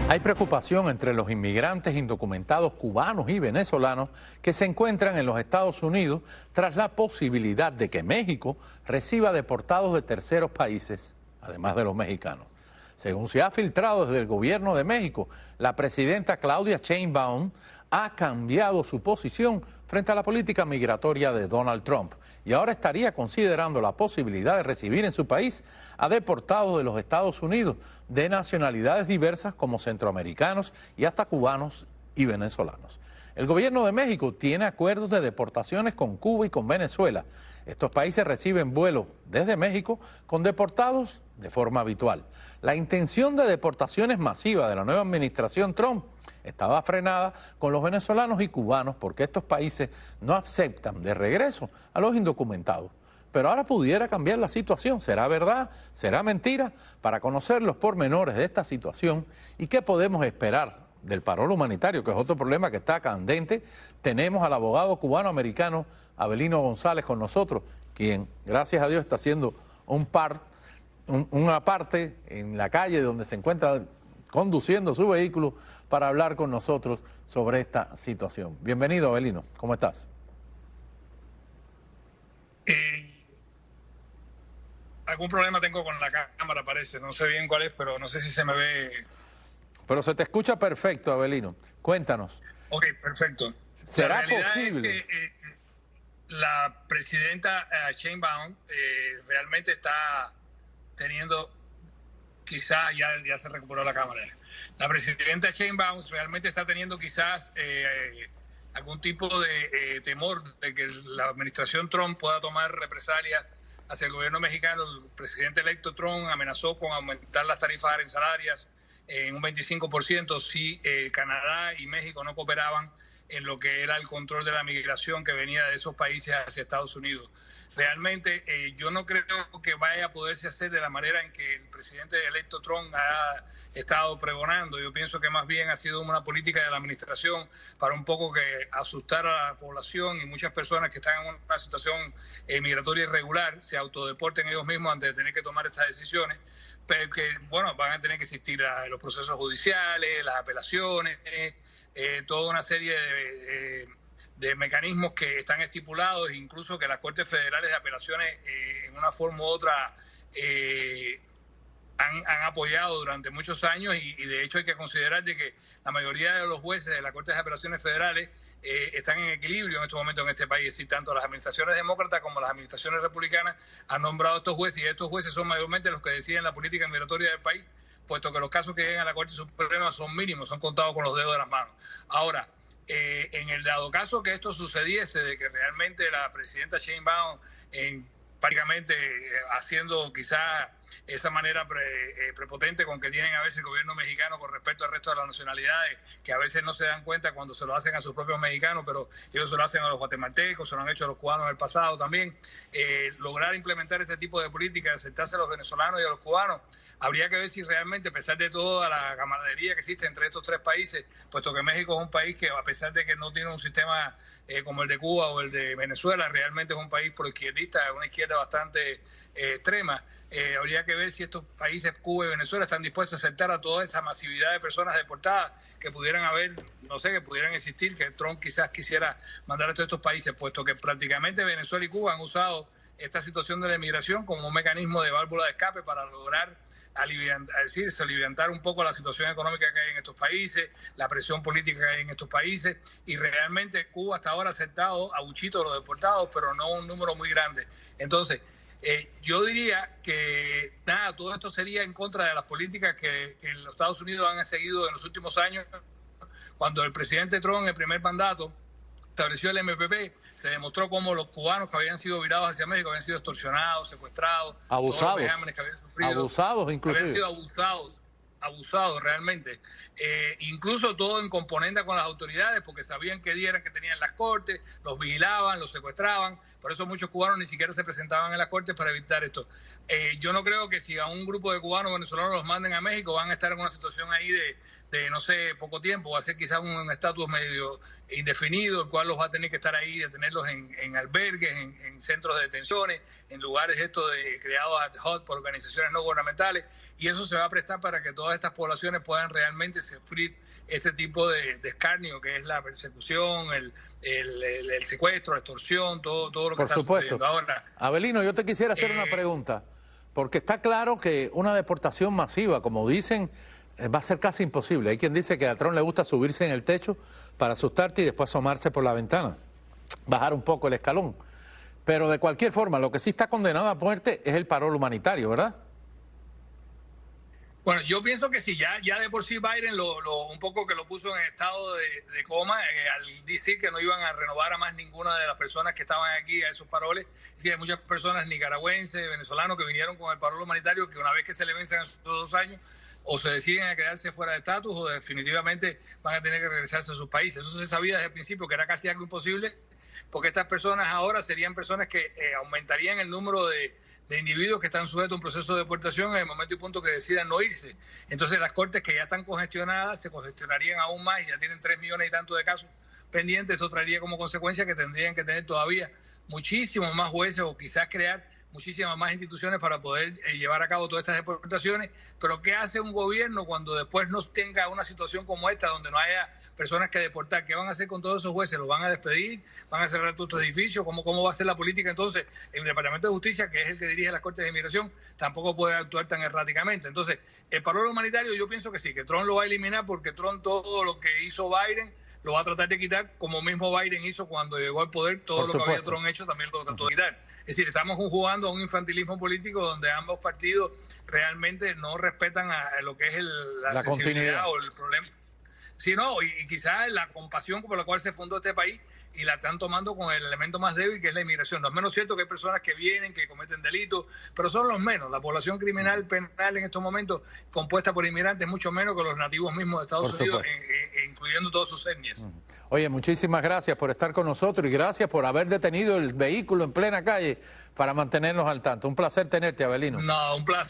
Hay preocupación entre los inmigrantes indocumentados cubanos y venezolanos que se encuentran en los Estados Unidos tras la posibilidad de que México reciba deportados de terceros países, además de los mexicanos. Según se ha filtrado desde el gobierno de México, la presidenta Claudia Sheinbaum ha cambiado su posición frente a la política migratoria de Donald Trump y ahora estaría considerando la posibilidad de recibir en su país a deportados de los Estados Unidos de nacionalidades diversas como centroamericanos y hasta cubanos y venezolanos. El gobierno de México tiene acuerdos de deportaciones con Cuba y con Venezuela. Estos países reciben vuelos desde México con deportados de forma habitual. La intención de deportaciones masivas de la nueva administración Trump estaba frenada con los venezolanos y cubanos porque estos países no aceptan de regreso a los indocumentados. Pero ahora pudiera cambiar la situación. ¿Será verdad? ¿Será mentira? Para conocer los pormenores de esta situación y qué podemos esperar del paro humanitario, que es otro problema que está candente, tenemos al abogado cubano-americano Avelino González con nosotros, quien, gracias a Dios, está haciendo una parte en la calle donde se encuentra conduciendo su vehículo para hablar con nosotros sobre esta situación. Bienvenido, Avelino. ¿Cómo estás? Algún problema tengo con la cámara, parece. No sé bien cuál es, pero no sé si se me ve. Pero se te escucha perfecto, Avelino. Cuéntanos. Ok, perfecto. ¿Será la realidad posible? Es que, la presidenta Sheinbaum realmente está teniendo, quizás ya se recuperó la cámara. La presidenta Sheinbaum realmente está teniendo quizás algún tipo de temor de que la administración Trump pueda tomar represalias hacia el gobierno mexicano. El presidente electo Trump amenazó con aumentar las tarifas arancelarias en un 25% si Canadá y México no cooperaban en lo que era el control de la migración que venía de esos países hacia Estados Unidos. Realmente yo no creo que vaya a poderse hacer de la manera en que el presidente electo Trump ha estado pregonando. Yo pienso que más bien ha sido una política de la administración para un poco que asustar a la población y muchas personas que están en una situación migratoria irregular se autodeporten ellos mismos antes de tener que tomar estas decisiones. Pero que, bueno, van a tener que existir los procesos judiciales, las apelaciones, toda una serie de mecanismos que están estipulados, incluso que las Cortes Federales de Apelaciones en una forma u otra han apoyado durante muchos años y de hecho hay que considerar de que la mayoría de los jueces de las Cortes de Apelaciones Federales están en equilibrio en estos momentos en este país. Y tanto las administraciones demócratas como las administraciones republicanas han nombrado a estos jueces y estos jueces son mayormente los que deciden la política migratoria del país, puesto que los casos que llegan a la Corte Suprema son mínimos, son contados con los dedos de las manos. Ahora, en el dado caso que esto sucediese, de que realmente la presidenta Sheinbaum, prácticamente haciendo quizás esa manera prepotente con que tienen a veces el gobierno mexicano con respecto al resto de las nacionalidades, que a veces no se dan cuenta cuando se lo hacen a sus propios mexicanos, pero ellos se lo hacen a los guatemaltecos, se lo han hecho a los cubanos en el pasado también. Lograr implementar este tipo de políticas, aceptarse a los venezolanos y a los cubanos, habría que ver si realmente, a pesar de toda la camaradería que existe entre estos tres países, puesto que México es un país que, a pesar de que no tiene un sistema como el de Cuba o el de Venezuela, realmente es un país proizquierdista, una izquierda bastante extrema. Habría que ver si estos países, Cuba y Venezuela, están dispuestos a aceptar a toda esa masividad de personas deportadas que pudieran haber, no sé, que pudieran existir, que Trump quizás quisiera mandar a todos estos países, puesto que prácticamente Venezuela y Cuba han usado esta situación de la inmigración como un mecanismo de válvula de escape para lograr aliviantar un poco la situación económica que hay en estos países, la presión política que hay en estos países, y realmente Cuba hasta ahora ha aceptado a muchitos de los deportados, pero no un número muy grande. Entonces, yo diría que todo esto sería en contra de las políticas que los Estados Unidos han seguido en los últimos años. Cuando el presidente Trump en el primer mandato estableció el MPP, se demostró cómo los cubanos que habían sido virados hacia México habían sido extorsionados, secuestrados, abusados, que habían sufrido, abusados inclusive. Habían sido abusados realmente. Incluso todo en componenda con las autoridades, porque sabían que dieran que tenían las cortes, los vigilaban, los secuestraban, Por eso muchos cubanos ni siquiera se presentaban en las cortes para evitar esto. Yo no creo que si a un grupo de cubanos venezolanos los manden a México van a estar en una situación ahí de no sé, poco tiempo. Va a ser quizás un estatus medio indefinido, el cual los va a tener que estar ahí, de tenerlos en albergues, en centros de detenciones, en lugares creados ad hoc por organizaciones no gubernamentales, y eso se va a prestar para que todas estas poblaciones puedan realmente sufrir este tipo de escarnio, que es la persecución, el secuestro, la extorsión, todo lo que está sucediendo ahora. Avelino, yo te quisiera hacer una pregunta, porque está claro que una deportación masiva, como dicen, va a ser casi imposible. Hay quien dice que a Trump le gusta subirse en el techo para asustarte y después asomarse por la ventana, bajar un poco el escalón. Pero de cualquier forma, lo que sí está condenado a muerte es el parol humanitario, ¿verdad? Bueno, yo pienso que sí, ya de por sí Biden un poco que lo puso en estado de coma al decir que no iban a renovar a más ninguna de las personas que estaban aquí a esos paroles. Sí, hay muchas personas nicaragüenses, venezolanos que vinieron con el parol humanitario que una vez que se le vencen esos 2 años, o se deciden a quedarse fuera de estatus o definitivamente van a tener que regresarse a sus países. Eso se sabía desde el principio que era casi algo imposible, porque estas personas ahora serían personas que aumentarían el número de individuos que están sujetos a un proceso de deportación en el momento y punto que decidan no irse. Entonces las cortes que ya están congestionadas se congestionarían aún más y ya tienen 3 millones y tanto de casos pendientes. Esto traería como consecuencia que tendrían que tener todavía muchísimos más jueces o quizás crear muchísimas más instituciones para poder llevar a cabo todas estas deportaciones. Pero ¿qué hace un gobierno cuando después no tenga una situación como esta, donde no haya personas que deportar? ¿Qué van a hacer con todos esos jueces? ¿Los van a despedir? ¿Van a cerrar todos estos edificios? ¿Cómo va a ser la política? Entonces, el Departamento de Justicia, que es el que dirige las Cortes de Inmigración, tampoco puede actuar tan erráticamente. Entonces, el parol humanitario yo pienso que sí, que Trump lo va a eliminar, porque Trump todo lo que hizo Biden lo va a tratar de quitar, como mismo Biden hizo cuando llegó al poder. Todo lo que había Trump hecho también lo trató de quitar. Es decir, estamos jugando a un infantilismo político donde ambos partidos realmente no respetan a lo que es la sensibilidad o el problema. Sí, no, y quizás la compasión por la cual se fundó este país, y la están tomando con el elemento más débil, que es la inmigración. No es menos cierto que hay personas que vienen, que cometen delitos, pero son los menos. La población criminal penal en estos momentos, compuesta por inmigrantes, es mucho menos que los nativos mismos de Estados Unidos, incluyendo todas sus etnias. Oye, muchísimas gracias por estar con nosotros y gracias por haber detenido el vehículo en plena calle para mantenernos al tanto. Un placer tenerte, Avelino. No, un placer.